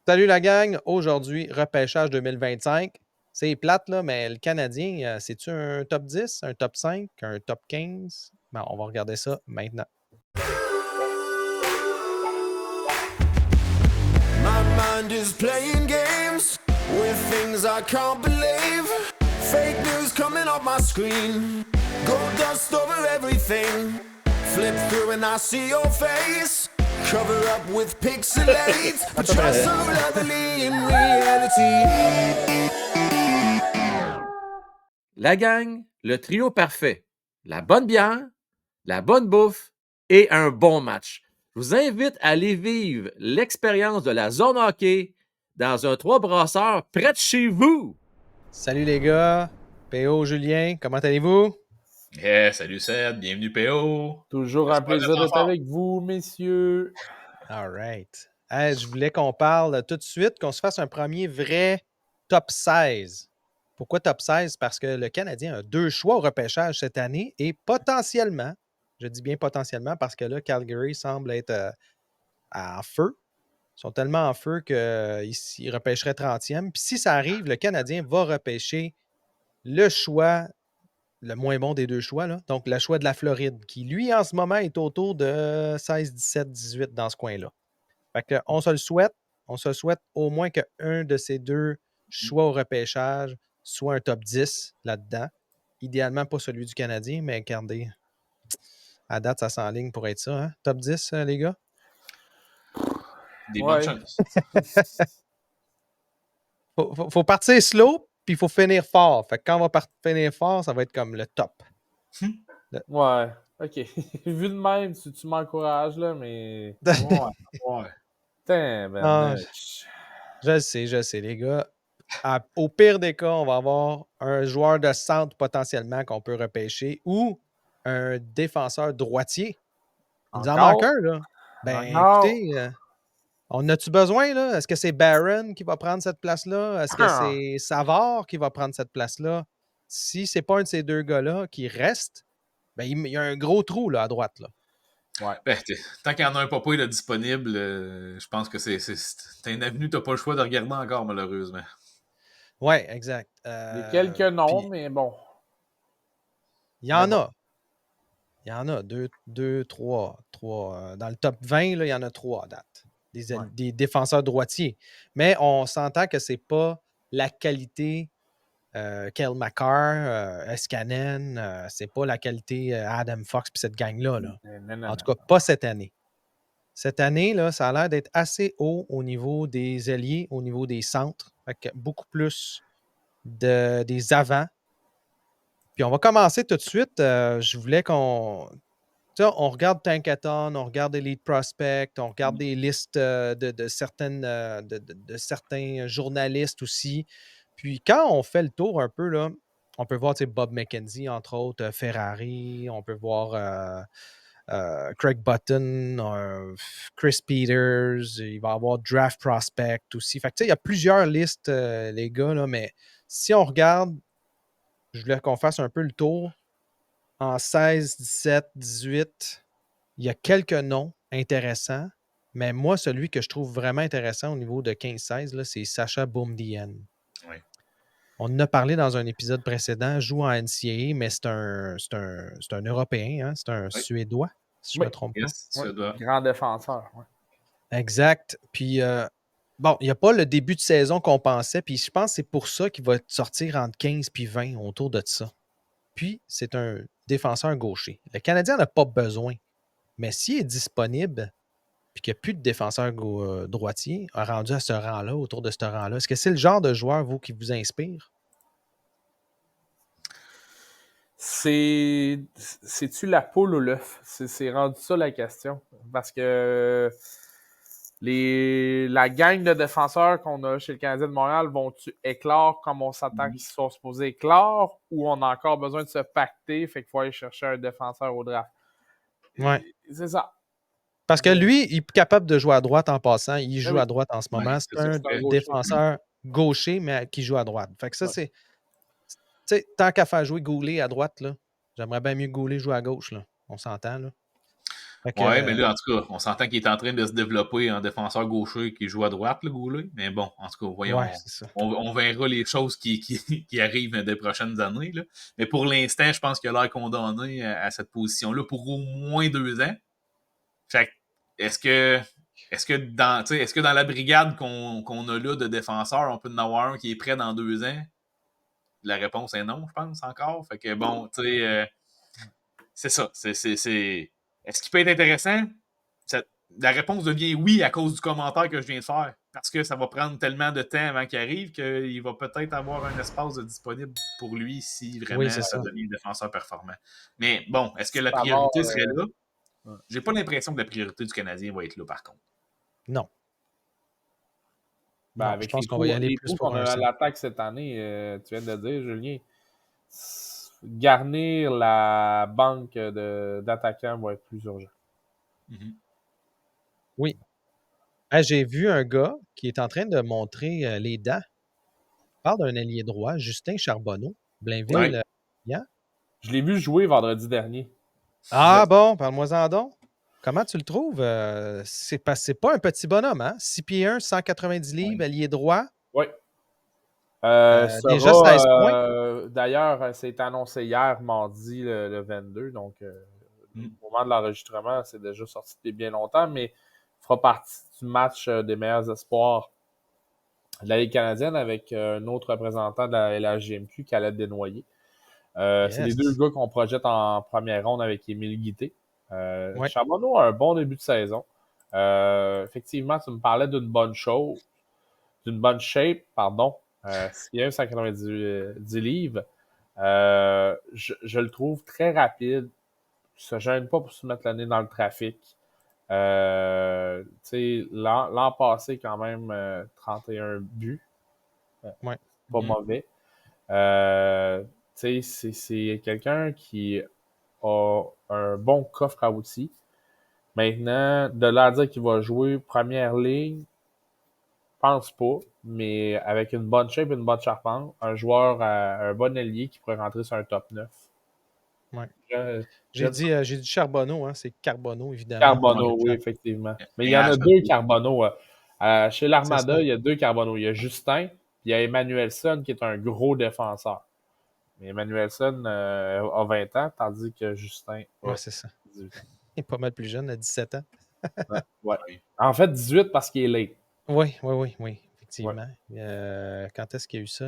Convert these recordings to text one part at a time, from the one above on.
Salut la gang! Aujourd'hui, repêchage 2025. C'est plate, là, mais le Canadien, c'est-tu un top 10, un top 5, un top 15? Bon, on va regarder ça maintenant. My mind is playing games with things I can't believe. Fake news coming off my screen. Gold dust over everything. Flip through and I see your face. Cover up with pixelates. But you're so lovely in reality. La gang, le trio parfait. La bonne bière, la bonne bouffe et un bon match. Je vous invite à aller vivre l'expérience de la zone hockey dans un 3 brasseurs près de chez vous. Salut les gars! PO, Julien, comment allez-vous? Yeah, salut Seth, bienvenue PO. Toujours un plaisir d'être avec vous, messieurs. All right. Hey, je voulais qu'on parle tout de suite, qu'on se fasse un premier vrai top 16. Pourquoi top 16? Parce que le Canadien a 2 choix au repêchage cette année et potentiellement, je dis bien potentiellement parce que là, Calgary semble être en feu. Ils sont tellement en feu qu'ils repêcheraient 30e. Puis si ça arrive, le Canadien va repêcher le choix, le moins bon des 2 choix, là. Donc le choix de la Floride, qui lui, en ce moment, est autour de 16, 17, 18 dans ce coin-là. Fait que on se le souhaite. On se souhaite au moins qu'un de ces 2 choix au repêchage soit un top 10 là-dedans. Idéalement, pas celui du Canadien, mais regardez, à date, ça s'enligne pour être ça. Hein? Top 10, les gars? Des bonnes chances. Faut partir slow, puis il faut finir fort. Fait que quand on va finir fort, ça va être comme le top. Ouais, ok. Vu de même, tu m'encourages, là, mais... Ouais. Putain, Ah, ben... je le sais, les gars. Au pire des cas, on va avoir un joueur de centre potentiellement qu'on peut repêcher ou un défenseur droitier. Il nous en manque un, là. Ben, écoutez, on a-tu besoin, là? Est-ce que c'est Barron qui va prendre cette place-là? Est-ce que c'est Savard qui va prendre cette place-là? Si c'est pas un de ces 2 gars-là qui reste, ben, il y a un gros trou là, à droite. Là. Ouais. Ben, tant qu'il y en a un papa là, disponible, je pense que c'est une avenue, t'as pas le choix de regarder encore, malheureusement. Ouais, exact. Il y a quelques noms, mais bon. Il y en a. Il y en a 2, 3. Dans le top 20, là, il y en a 3 à date. Des défenseurs droitiers. Mais on s'entend que c'est pas la qualité Cale Makar, Escanen, c'est pas la qualité Adam Fox puis cette gang-là. Là. En tout cas, pas cette année. Cette année, là, ça a l'air d'être assez haut au niveau des ailiers, au niveau des centres. Fait que beaucoup plus des avants. Puis on va commencer tout de suite. Je voulais qu'on... Tu sais, on regarde Tankathon, on regarde Elite Prospect, on regarde des listes de certains journalistes aussi. Puis quand on fait le tour un peu, là, on peut voir Bob McKenzie, entre autres, Ferrari, on peut voir Craig Button, Chris Peters, il va y avoir Draft Prospect aussi. Fait que, il y a plusieurs listes, les gars, là, mais si on regarde, je voulais qu'on fasse un peu le tour. En 16, 17, 18, il y a quelques noms intéressants, mais moi, celui que je trouve vraiment intéressant au niveau de 15-16, là, c'est Sacha Boumdienne. Oui. On en a parlé dans un épisode précédent, joue en NCAA, mais c'est un Européen, hein? C'est un Suédois, si je ne me trompe pas. Suédois. Grand défenseur. Ouais. Exact. Puis, bon, il n'y a pas le début de saison qu'on pensait, puis je pense que c'est pour ça qu'il va sortir entre 15 et 20 autour de ça. Puis, c'est un défenseur gaucher. Le Canadien n'a pas besoin. Mais s'il est disponible, puis qu'il n'y a plus de défenseur droitier rendu à ce rang-là, autour de ce rang-là, est-ce que c'est le genre de joueur, vous, qui vous inspire? C'est-tu la poule ou l'œuf? C'est rendu ça la question. Parce que la gang de défenseurs qu'on a chez le Canadien de Montréal vont-tu éclore comme on s'attend qu'ils sont supposés éclore ou on a encore besoin de se pacter, fait qu'il faut aller chercher un défenseur au draft? Ouais. C'est ça. Parce que lui, il est capable de jouer à droite en passant. Il joue oui. à droite en ce moment. Ouais, c'est un défenseur gaucher, mais qui joue à droite. Fait que ça, c'est... Tu sais, tant qu'à faire jouer Goulet à droite, là, j'aimerais bien mieux Goulet jouer à gauche. Là. On s'entend, là. Fait que, Ouais, mais là, en tout cas, on s'entend qu'il est en train de se développer en défenseur gaucher qui joue à droite, le Goulet. Mais bon, en tout cas, voyons, ouais, c'est ça. on verra les choses qui arrivent des prochaines années. Là. Mais pour l'instant, je pense qu'il a l'air condamné à cette position-là pour au moins 2 ans. Fait que, est-ce que dans la brigade qu'on a là de défenseurs, on peut en avoir un qui est prêt dans 2 ans? La réponse est non, je pense, encore. Fait que bon, tu sais, c'est ça. Est-ce qu'il peut être intéressant? La réponse devient oui à cause du commentaire que je viens de faire. Parce que ça va prendre tellement de temps avant qu'il arrive qu'il va peut-être avoir un espace disponible pour lui si vraiment Oui, c'est ça ça. devient un défenseur performant. Mais bon, est-ce que la Pavard, priorité serait là? ouais. J'ai pas l'impression que la priorité du Canadien va être là, par contre. Non. Ben, Non, je avec pense qu'on va y aller les plus trous pour qu'on un a à centre. l'attaque cette année, tu viens de dire, Julien, garnir la banque d'attaquants va être plus urgent. Mhm. Oui. Ah, j'ai vu un gars qui est en train de montrer les dents. Il parle d'un ailier droit, Justin Charbonneau, Ouais. Blainville. Yan. Je l'ai vu jouer vendredi dernier. Ah bon, parle-moi-en donc. Comment tu le trouves? C'est pas un petit bonhomme, hein? 6 pieds 1, 190 livres, Ouais. ailier droit. Oui. Déjà 16 points. D'ailleurs, c'est annoncé hier, mardi, le 22. Donc, Mm. au moment de l'enregistrement, c'est déjà sorti depuis bien longtemps, mais fera partie du match des meilleurs espoirs de la Ligue canadienne avec un autre représentant de la LHJMQ, Khaled Desnoyers. C'est les deux Yes. gars qu'on projette en première ronde avec Émile Guité. Ouais. Charbonneau a un bon début de saison. Effectivement, tu me parlais d'une bonne shape, pardon. 6'1", 190 livres. Je le trouve très rapide. Il se gêne pas pour se mettre le nez dans le trafic. L'an passé, quand même, 31 buts. Ouais. Pas Mm. mauvais. C'est quelqu'un qui a un bon coffre à outils. Maintenant, de là à dire qu'il va jouer première ligne, je pense pas, mais avec une bonne shape, une bonne charpente, un bon ailier qui pourrait rentrer sur un top 9. Ouais. Euh, J'ai dit Charbonneau, hein? C'est Carbonneau, évidemment, pour Carbonneau, le oui, chat. effectivement. Mais il y en a RH, deux Carbonneau. Chez C'est l'Armada, ça. il y a deux Carbonneau. Il y a Justin, puis il y a Emmanuelson qui est un gros défenseur. Mais Emmanuelson a 20 ans, tandis que Justin a Ouais, c'est ça. 18 ans. Il est pas mal plus jeune, à 17 ans. Ouais. En fait, 18 parce qu'il est late. Oui, Ouais. effectivement. Quand est-ce qu'il y a eu ça?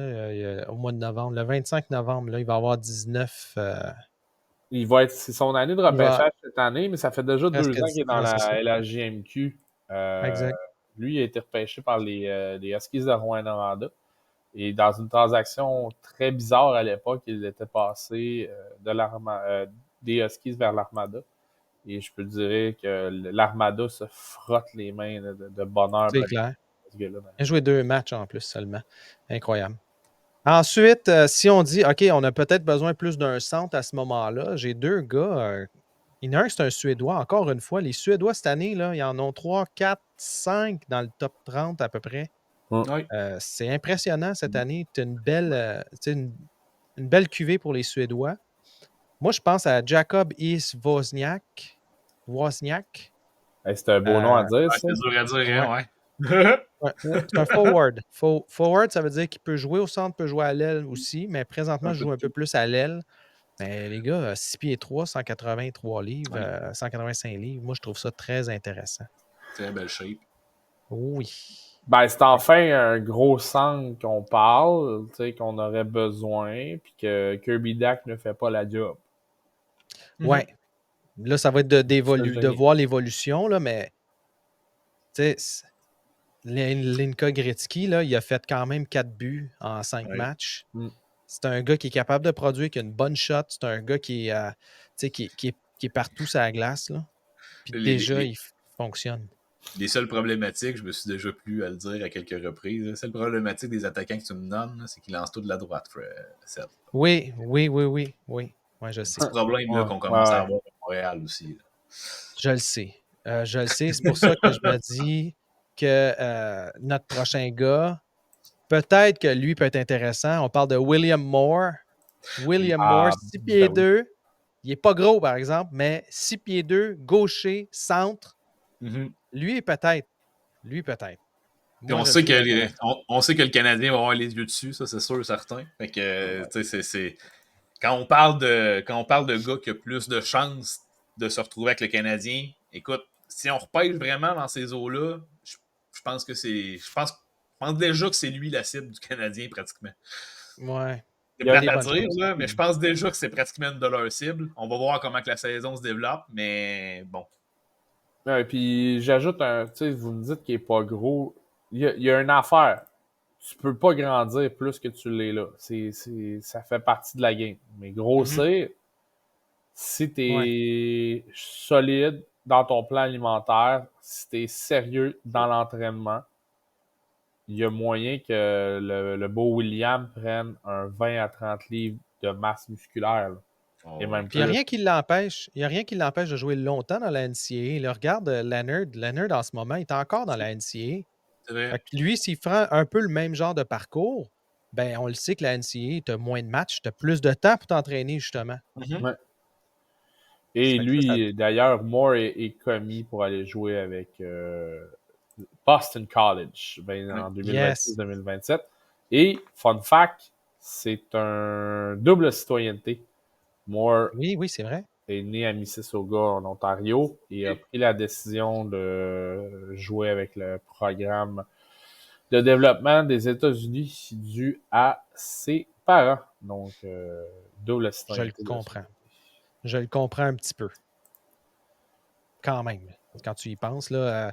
Au mois de novembre. Le 25 novembre, là, il va avoir 19. C'est son année de Il va repêchage cette année, mais ça fait déjà presque 2 ans qu'il est dans ouais, c'est ça. la LHJMQ. Exact. Lui, il a été repêché par les Huskies de Rouyn-Noranda. Et dans une transaction très bizarre à l'époque, il était passé des Huskies vers l'Armada. Et je peux te dire que l'Armada se frotte les mains de bonheur C'est pour clair. ce gars-là. Il a joué 2 matchs en plus seulement. Incroyable. Ensuite, si on dit, OK, on a peut-être besoin plus d'un centre à ce moment-là, j'ai 2 gars. Il y en a un, c'est un Suédois. Encore une fois, les Suédois cette année, là, ils en ont 3, 4, 5 dans le top 30 à peu près. Ouais. C'est impressionnant cette année. Tu as une belle cuvée pour les Suédois. Moi, je pense à Jacob Wozniak. Hey, c'est un beau nom à dire, Ouais, ça. c'est dur à dire, Ouais. hein, ouais. Ouais, c'est un forward. Forward, ça veut dire qu'il peut jouer au centre, peut jouer à l'aile aussi, mais présentement, Un je peu joue de un peu tout. plus à l'aile. Mais les gars, 6 pieds 3, 183 livres, Ouais. 185 livres, moi, je trouve ça très intéressant. Très belle shape. Oui. Ben, c'est enfin un gros centre qu'on parle, tu sais, qu'on aurait besoin, puis que Kirby Dak ne fait pas la job. Ouais. Là, ça va être de voir l'évolution, là, mais tu sais, Linka Gretzky, là, il a fait quand même 4 buts en 5 Ouais. matchs. Mm. C'est un gars qui est capable de produire, qui a une bonne shot. C'est un gars qui est, qui est partout sur la glace. Là. Puis déjà, il fonctionne. Les seules problématiques, je me suis déjà plu à le dire à quelques reprises, la seule problématique des attaquants que tu me donnes, c'est qu'ils lancent tout de la droite, Seth. Oui. Ouais, je sais. C'est ce problème-là qu'on commence à avoir à Montréal aussi. Là. Je le sais. C'est pour ça que je me dis que notre prochain gars, peut-être que lui peut être intéressant. On parle de William Moore. William Moore, 6 pieds ben oui. 2, Il n'est pas gros, par exemple, mais 6 pieds 2, gaucher, centre. Mhm. Lui, peut-être. Lui, peut-être. Puis Moi, je le trouve intéressant. on sait que le Canadien va avoir les yeux dessus, ça, c'est sûr, certain. Fait que, tu sais, quand on parle de gars qui a plus de chances de se retrouver avec le Canadien, écoute, si on repêche vraiment dans ces eaux-là, je pense que je pense déjà que c'est lui la cible du Canadien, pratiquement. Ouais. C'est Il y a plate des à bonnes dire, chances. là, mais je pense déjà que c'est pratiquement une de leurs cibles. On va voir comment que la saison se développe, mais bon. Ouais, puis j'ajoute tu sais, vous me dites qu'il est pas gros. Il y a une affaire. Tu peux pas grandir plus que tu l'es là. Ça fait partie de la game. Mais grossir, si tu Ouais. es solide dans ton plan alimentaire, si tu es sérieux dans l'entraînement, il y a moyen que le beau William prenne un 20 à 30 livres de masse musculaire. Là. Et même Puis il n'y a plus. rien qui l'empêche. Il y a rien qui l'empêche de jouer longtemps dans la NCAA. Là, regarde Leonard. Leonard, en ce moment, il est encore dans la NCAA. C'est vrai. Fait que lui, s'il prend un peu le même genre de parcours, ben on le sait que la NCAA, tu as moins de matchs, tu as plus de temps pour t'entraîner, justement. Mhm. Ouais. Et Fait que ça, lui, d'ailleurs, Moore est commis pour aller jouer avec Boston College en yes. 2026-2027. Et, fun fact, c'est un double citoyenneté. Moore Oui, oui, c'est vrai. est né à Mississauga, en Ontario, et a pris la décision de jouer avec le programme de développement des États-Unis dû à ses parents. Donc, double Je le citoyenneté. comprends. Je le comprends un petit peu. Quand même. Quand tu y penses, là,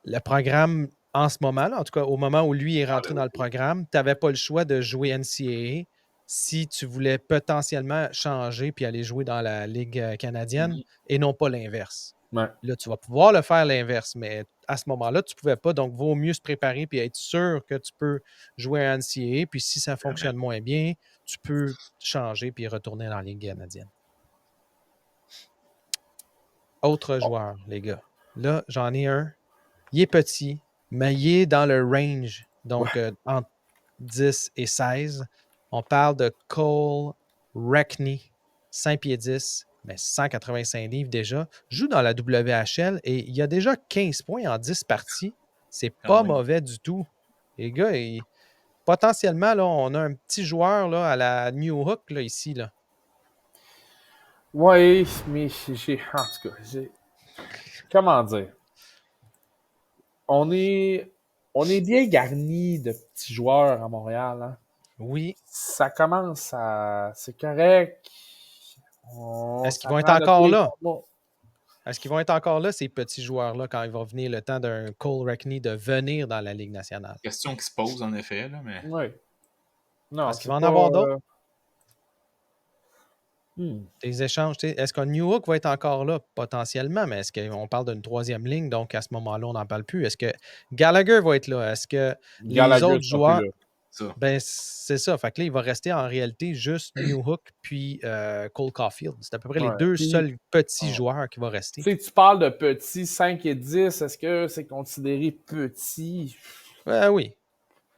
le programme, en ce moment, là, en tout cas, au moment où lui est rentré dans le programme, tu n'avais pas le choix de jouer NCAA si tu voulais potentiellement changer puis aller jouer dans la Ligue canadienne et non pas l'inverse. Ouais. Là, tu vas pouvoir le faire l'inverse, mais à ce moment-là, tu ne pouvais pas. Donc, vaut mieux se préparer puis être sûr que tu peux jouer à NCAA. Puis si ça fonctionne moins bien, tu peux changer puis retourner dans la Ligue canadienne. Autre joueur, les gars. Là, j'en ai un. Il est petit, mais il est dans le range. Donc, entre 10 et 16. On parle de Cole Reckney, 5 pieds 10, mais 185 livres déjà. Joue dans la WHL et il a déjà 15 points en 10 parties. C'est pas mauvais du tout. Les gars, potentiellement, là, on a un petit joueur là, à la New Hook là, ici. Là. Oui, mais en tout cas, comment dire? On est bien garni de petits joueurs à Montréal. Hein? Oui. Ça commence à... C'est correct. On Est-ce qu'ils vont être s'apprend de tous encore les là? combats. Est-ce qu'ils vont être encore là, ces petits joueurs-là, quand il va venir le temps d'un Cole Reckney de venir dans la Ligue nationale? Question qui se pose, en effet, là, mais. Oui. Non, Est-ce qu'il c'est va en pas... avoir d'autres? hmm. Des échanges, est-ce que New Hook va être encore là potentiellement, mais est-ce qu'on parle d'une troisième ligne, donc à ce moment-là, on n'en parle plus? Est-ce que Gallagher va être là? Est-ce que les Gallagher autres sera plus joueurs. là. Ça. Ben, c'est ça. Fait que là, il va rester en réalité juste New Hook puis Cole Caulfield. C'est à peu près les Ouais. deux Puis, seuls petits joueurs qui vont rester. tu sais, tu parles de petits 5 et 10. Est-ce que c'est considéré petit? Oui,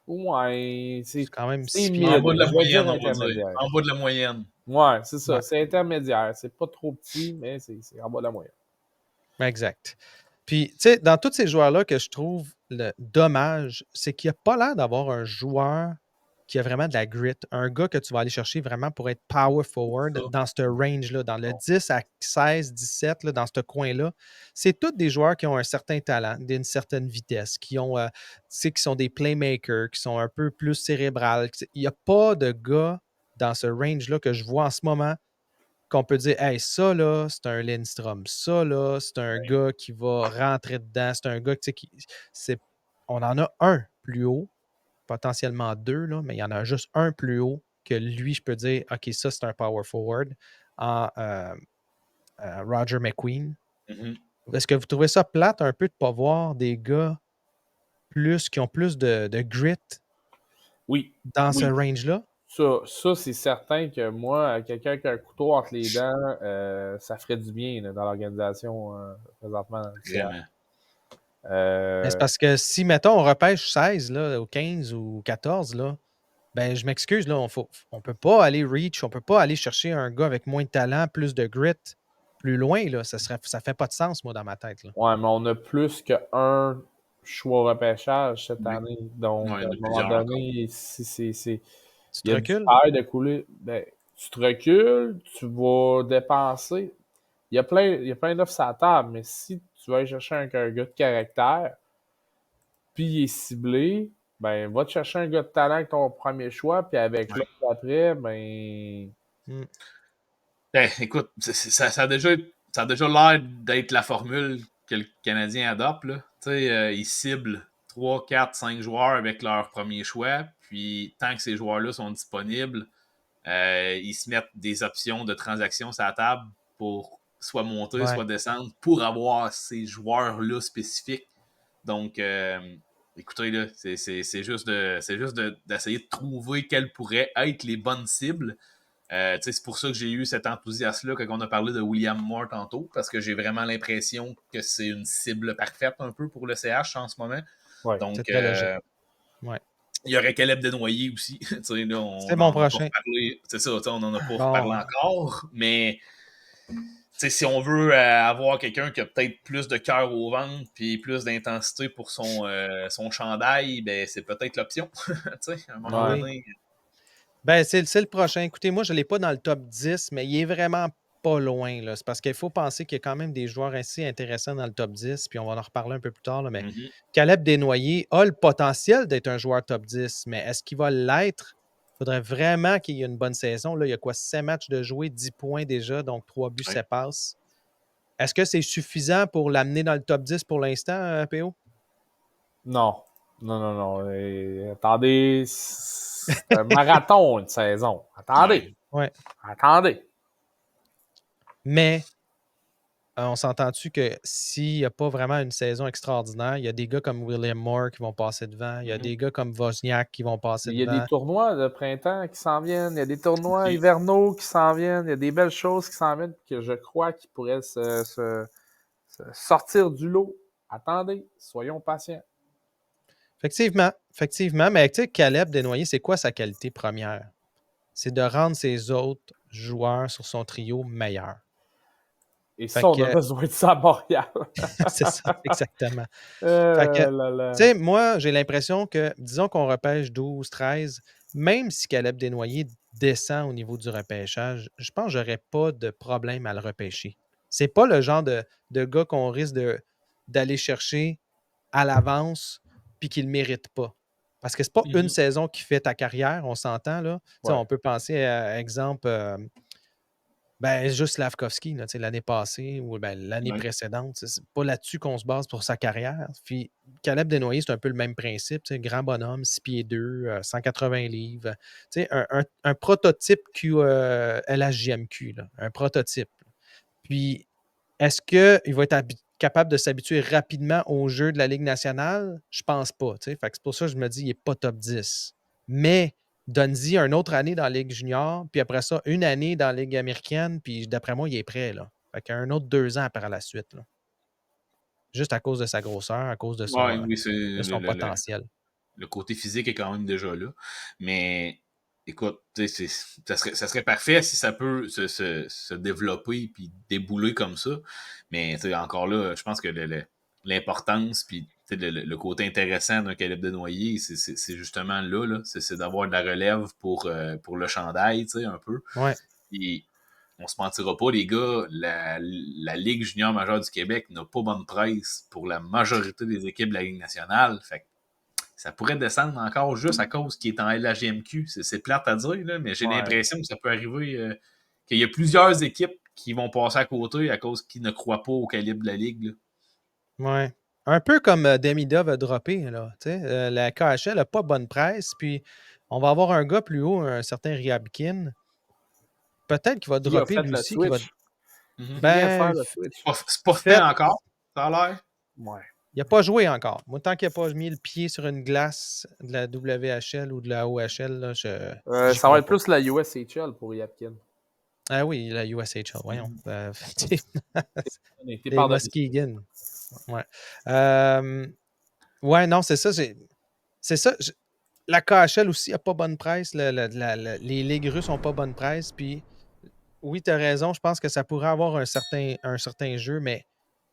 Ouais, c'est quand même c'est 6 pieds En mid. 2. bas de la Je vais dire moyenne, on va dire. intermédiaire. En bas de la moyenne. Ouais, c'est ça. Ouais. C'est intermédiaire. C'est pas trop petit, mais c'est en bas de la moyenne. Exact. Puis, tu sais, dans tous ces joueurs-là que je trouve le dommage, c'est qu'il n'y a pas l'air d'avoir un joueur qui a vraiment de la grit, un gars que tu vas aller chercher vraiment pour être power forward Ça. dans ce range-là, dans le 10 à 16, 17, là, dans ce coin-là. C'est tous des joueurs qui ont un certain talent, d'une certaine vitesse, qui ont, tu sais, qui sont des playmakers, qui sont un peu plus cérébrales. Il n'y a pas de gars dans ce range-là que je vois en ce moment qu'on peut dire, hey, ça là, c'est un Lindstrom. Ça là, c'est un gars qui va rentrer dedans. C'est un gars, tu sais, on en a un plus haut, potentiellement deux, là, mais il y en a juste un plus haut que lui, je peux dire, OK, ça, c'est un power forward en Roger McQueen. Mhm. Est-ce que vous trouvez ça plate un peu de ne pas voir des gars qui ont plus de grit Oui. dans ce range-là? Ça c'est certain que moi, quelqu'un qui a un couteau entre les dents, ça ferait du bien là, dans l'organisation présentement. Vraiment. Mais c'est parce que si, mettons, on repêche 16 là, ou 15 ou 14, là, Ben, je m'excuse, là, on peut pas aller reach, on peut pas aller chercher un gars avec moins de talent, plus de grit, plus loin, là. Ça fait pas de sens, moi, dans ma tête, là. Ouais, mais on a plus qu'un choix au repêchage cette Oui. année. Donc, Ouais, il à y en un a moment plusieurs encore. donné, si c'est. Tu Il te y a du recules? air de couler. Ben, tu te recules, tu vas dépenser. Il y a plein d'offres sur la table, mais si tu vas aller chercher un gars de caractère, puis il est ciblé, ben, va te chercher un gars de talent avec ton premier choix, puis avec Ouais. l'autre après, ben. Hmm. Ben, écoute, ça a déjà l'air d'être la formule que le Canadien adopte. Là. Ils ciblent 3, 4, 5 joueurs avec leur premier choix. Puis, tant que ces joueurs-là sont disponibles, ils se mettent des options de transaction sur la table pour soit monter, Ouais. soit descendre, pour avoir ces joueurs-là spécifiques. Donc, écoutez, là, c'est juste d'essayer de trouver quelles pourraient être les bonnes cibles. C'est pour ça que j'ai eu cet enthousiasme-là quand on a parlé de William Moore tantôt, parce que j'ai vraiment l'impression que c'est une cible parfaite un peu pour le CH en ce moment. Ouais. C'est Donc, très logique. Ouais. il y aurait Caleb Desnoyers aussi. Là, C'est on mon n'en a pas prochain. reparlé. C'est ça, on n'en a pas reparlé Bon. encore. Mais si on veut avoir quelqu'un qui a peut-être plus de cœur au ventre puis plus d'intensité pour son chandail, ben, c'est peut-être l'option. À un moment Ouais. donné. Ben, c'est le prochain. Écoutez, moi, je ne l'ai pas dans le top 10, mais il est vraiment pas loin, là. C'est parce qu'il faut penser qu'il y a quand même des joueurs assez intéressants dans le top 10, puis on va en reparler un peu plus tard, là, mais Mhm. Caleb Desnoyers a le potentiel d'être un joueur top 10, mais est-ce qu'il va l'être? Il faudrait vraiment qu'il y ait une bonne saison. Là, il y a quoi? 7 matchs de jouer, 10 points déjà, donc 3 buts, Ouais. 7 passes. Est-ce que c'est suffisant pour l'amener dans le top 10 pour l'instant, PO? Non. Non, non, non. Attendez, c'est un marathon, une saison. Attendez. Ouais. Attendez. Mais on s'entend-tu que s'il n'y a pas vraiment une saison extraordinaire, il y a des gars comme William Moore qui vont passer devant, il y a Mhm. des gars comme Wozniak qui vont passer Il y a des devant. tournois de printemps qui s'en viennent, il y a des tournois Puis, hivernaux qui s'en viennent, il y a des belles choses qui s'en viennent que je crois qu'ils pourraient se sortir du lot. Attendez, soyons patients. Effectivement, mais tu sais, Caleb Desnoyers, c'est quoi sa qualité première? C'est de rendre ses autres joueurs sur son trio meilleurs. Et Fait ça, on a que, besoin de ça à Montréal. c'est ça, exactement. Fait que, Là, tu là. sais, moi, j'ai l'impression que, disons qu'on repêche 12, 13, même si Caleb Desnoyers descend au niveau du repêchage, je pense que j'aurais pas de problème à le repêcher. C'est pas le genre de gars qu'on risque d'aller chercher à l'avance puis qu'il ne le mérite pas. Parce que c'est pas une Mhm. saison qui fait ta carrière, on s'entend, là. Tu sais, Ouais. on peut penser à, exemple, ben, juste Slavkovski, là, tu sais, l'année passée ou ben, l'année Ouais. précédente. C'est pas là-dessus qu'on se base pour sa carrière. Puis Caleb Desnoyers, c'est un peu le même principe. Tu sais, grand bonhomme, 6 pieds 2, 180 livres. Tu sais, un prototype LHJMQ, là, un prototype. Puis, est-ce qu'il va être capable de s'habituer rapidement au jeu de la Ligue nationale? Je pense pas. Tu sais. Fait que c'est pour ça que je me dis qu'il n'est pas top 10. Mais donne-y une autre année dans la Ligue junior, puis après ça, une année dans la Ligue américaine, puis d'après moi, il est prêt. Là. Fait qu'un autre 2 ans par la suite. Là. Juste à cause de sa grosseur, à cause de Ouais, son, oui, c'est de son potentiel. le côté physique est quand même déjà là. Mais écoute, ça serait parfait si ça peut se développer puis débouler comme ça. Mais encore là, je pense que l'importance puis le côté intéressant d'un Caleb Desnoyers, c'est justement là c'est d'avoir de la relève pour le chandail, un peu. Ouais. Puis, on se mentira pas, les gars, la Ligue junior majeure du Québec n'a pas bonne presse pour la majorité des équipes de la Ligue nationale. Fait que ça pourrait descendre encore juste à cause qu'il est en LHGMQ. C'est plate à dire, là, mais j'ai Ouais. l'impression que ça peut arriver qu'il y a plusieurs équipes qui vont passer à côté à cause qu'ils ne croient pas au calibre de la Ligue. Là. Ouais. Un peu comme Demidov a droppé. Là, la KHL n'a pas bonne presse, puis on va avoir un gars plus haut, un certain Ryabkin. Peut-être qu'il va Qui a dropper fait lui le aussi. Qui va... switch? Mhm. Qui vient de faire Ben, le switch? C'est pas fait fait, encore, ça a l'air. Ouais. il n'a pas joué encore. Moi, tant qu'il n'a pas mis le pied sur une glace de la WHL ou de la OHL, là, j'y Ça va crois être pas. plus la USHL pour Yapkin. Ah oui, la USHL, voyons. Effectivement. On a été Les pardonné. Muskegon. Ouais. Ouais, non, c'est ça. C'est ça. La KHL aussi n'a pas bonne presse. Les ligues russes n'ont pas bonne presse. Puis oui, tu as raison. Je pense que ça pourrait avoir un certain jeu, mais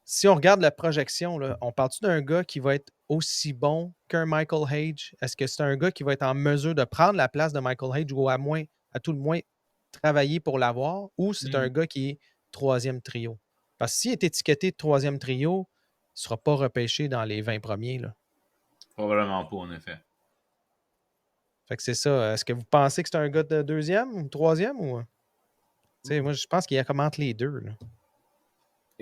si on regarde la projection, là, on parle-tu d'un gars qui va être aussi bon qu'un Michael Hage? Est-ce que c'est un gars qui va être en mesure de prendre la place de Michael Hage ou à tout le moins, travailler pour l'avoir? Ou c'est un gars qui est troisième trio? Parce que s'il est étiqueté de troisième trio, il ne sera pas repêché dans les 20 premiers. Là. Probablement pas, en effet. Fait que c'est ça. Est-ce que vous pensez que c'est un gars de deuxième ou troisième? Ou... Moi, je pense qu'il y a comme entre les deux. Là.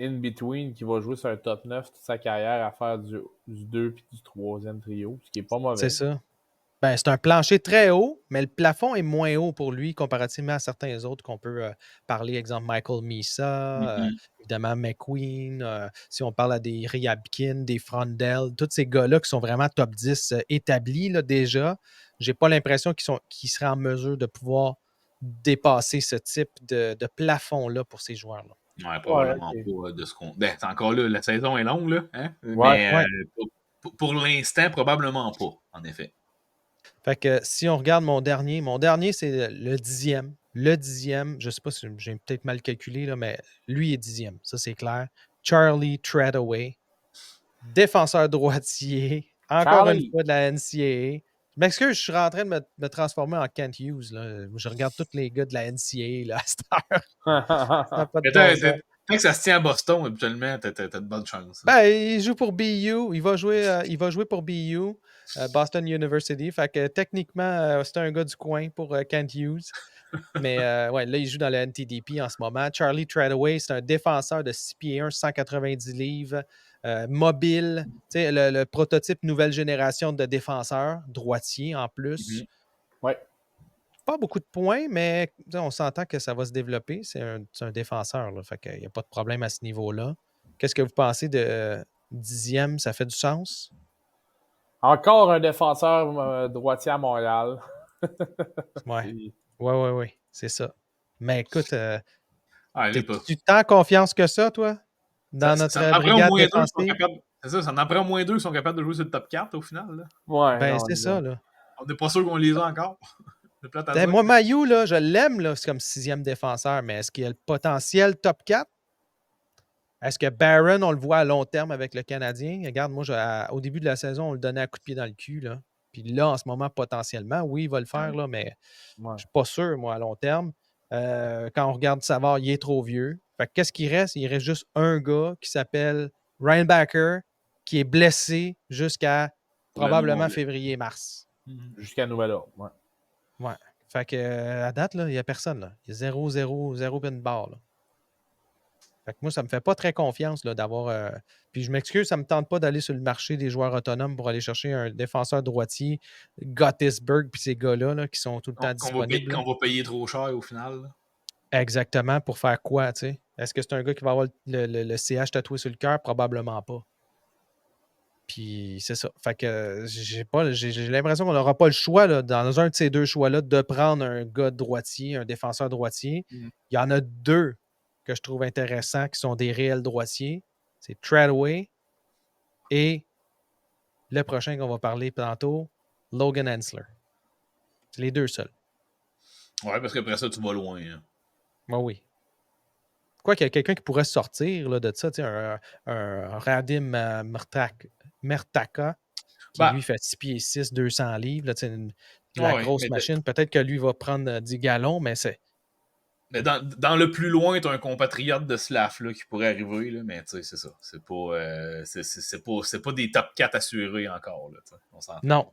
In-between qui va jouer sur un top 9 toute sa carrière à faire du 2 puis du troisième trio, ce qui est pas mauvais. C'est ça. Ben, c'est un plancher très haut, mais le plafond est moins haut pour lui comparativement à certains autres qu'on peut parler. Exemple, Michael Misa, évidemment McQueen. Si on parle à des Ryabkin, des Frondel, tous ces gars-là qui sont vraiment top 10 établis là, déjà, j'ai pas l'impression qu'ils seraient en mesure de pouvoir dépasser ce type de plafond-là pour ces joueurs-là. Ouais, probablement pas de ce qu'on. Ben, c'est encore là, la saison est longue, là. Hein? Ouais, mais pour l'instant, probablement pas, en effet. Fait que si on regarde mon dernier, c'est le 10e. Le 10e, je ne sais pas si j'ai peut-être mal calculé, là, mais lui est 10e, ça c'est clair. Charlie Treadaway, défenseur droitier, encore une fois de la NCAA. Je m'excuse, je suis en train de me transformer en Kent Hughes. Là. Je regarde tous les gars de la NCAA là, à cette heure. Ça n'a pas de bon sens. Tant que ça se tient à Boston, habituellement, t'as de bonnes chances. Ben, il joue pour BU. Il va jouer pour BU, Boston University. Fait que techniquement, c'est un gars du coin pour Kent Hughes. Mais ouais, là, il joue dans le NTDP en ce moment. Charlie Treadaway, c'est un défenseur de 6 pieds 1, 190 livres, mobile. Tu sais, le prototype nouvelle génération de défenseur, droitier en plus. Ouais. Pas beaucoup de points, mais on s'entend que ça va se développer. C'est un défenseur, là, fait qu'il n'y a pas de problème à ce niveau-là. Qu'est-ce que vous pensez de 10e? Ça fait du sens? Encore un défenseur droitier à Montréal. Oui. C'est ça. Mais écoute, tu t'en confiance que ça, toi? Dans notre brigade défensive? C'est ça, ça en prend au moins deux qui sont capables de jouer sur le top 4 au final. Là. Ouais, ben, c'est ça, là. On n'est pas sûr qu'on les a encore. Moi, Mailloux, là, je l'aime, là, c'est comme 6e défenseur, mais est-ce qu'il a le potentiel top 4? Est-ce que Barron, on le voit à long terme avec le Canadien? Regarde, moi, au début de la saison, on le donnait à coup de pied dans le cul. Là. Puis là, en ce moment, potentiellement, oui, il va le faire, là, mais je ne suis pas sûr, moi, à long terme. Quand on regarde Savard, il est trop vieux. Fait que qu'est-ce qu'il reste? Il reste juste un gars qui s'appelle Ryan Backer, qui est blessé jusqu'à probablement février-mars. Jusqu'à nouvel ordre, ouais. Ouais. Fait que à date, il n'y a personne. Là. Il y a 0 pin barre. Là. Fait que moi, ça ne me fait pas très confiance là, d'avoir. Puis je m'excuse, ça ne me tente pas d'aller sur le marché des joueurs autonomes pour aller chercher un défenseur droitier, Gottisberg, puis ces gars-là là, qui sont tout le temps disponibles. Qu'on va payer trop cher au final. Là. Exactement. Pour faire quoi, tu sais? Est-ce que c'est un gars qui va avoir le CH tatoué sur le cœur? Probablement pas. Puis c'est ça. Fait que j'ai l'impression qu'on n'aura pas le choix, là, dans un de ces deux choix-là, de prendre un gars droitier, un défenseur droitier. Il y en a deux que je trouve intéressants qui sont des réels droitiers. C'est Treadaway et le prochain qu'on va parler tantôt, Logan Hensler. C'est les deux seuls. Ouais, parce qu'après ça, tu vas loin. Hein. Oui. Quoi qu'il y a quelqu'un qui pourrait sortir là, de ça, un Radim Mertaka, qui lui fait 6 pieds 6, 200 livres, là, grosse machine. Peut-être que lui va prendre 10 gallons, mais c'est. Mais dans le plus loin, tu as un compatriote de Slav là, qui pourrait arriver, là, mais c'est ça. C'est pas des top 4 assurés encore. Là, on s'entend. Non.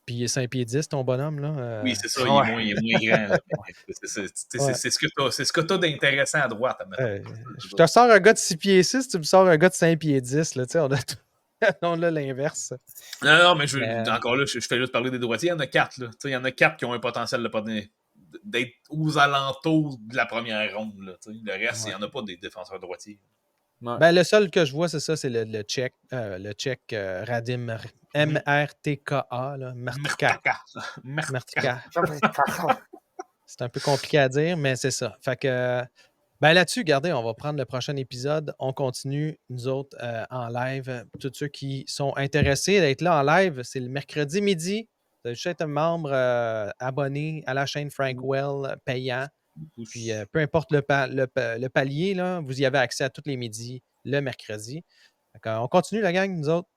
Puis il est 5 pieds 10, ton bonhomme. Là, Oui, c'est ça, il est moins grand. C'est ce que tu as d'intéressant à droite. Je te sors un gars de 6 pieds 6, tu me sors un gars de 5 pieds 10. Là, on a l'inverse. Non, mais encore là, je fais juste parler des droitiers. Il y en a 4. Là. Il y en a 4 qui ont un potentiel d'être aux alentours de la première ronde. Là, le reste, il n'y en a pas des défenseurs droitiers. Ben, le seul que je vois, c'est ça, c'est le Tchèque. Le Tchèque Radim M-R-T-K-A. Mertka. C'est un peu compliqué à dire, mais c'est ça. Fait que ben là-dessus, regardez, on va prendre le prochain épisode. On continue, nous autres, en live. Tous ceux qui sont intéressés d'être là en live, c'est le mercredi midi. Vous avez juste être un membre abonné à la chaîne Frank Well payant. Puis peu importe le palier, là, vous y avez accès à tous les midis, le mercredi. On continue la gang, nous autres.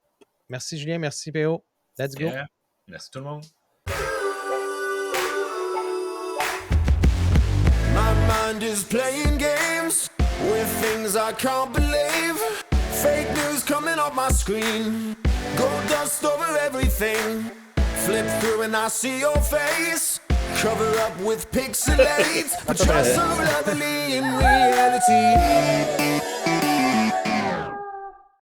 Merci Julien, merci PO. Let's go. Yeah. Merci tout le monde. My mind is playing games with things I can't believe. Fake news coming off my screen. Gold dust over everything. Flip through and I see your face. Cover up with pixelates. But you're so lovely in reality.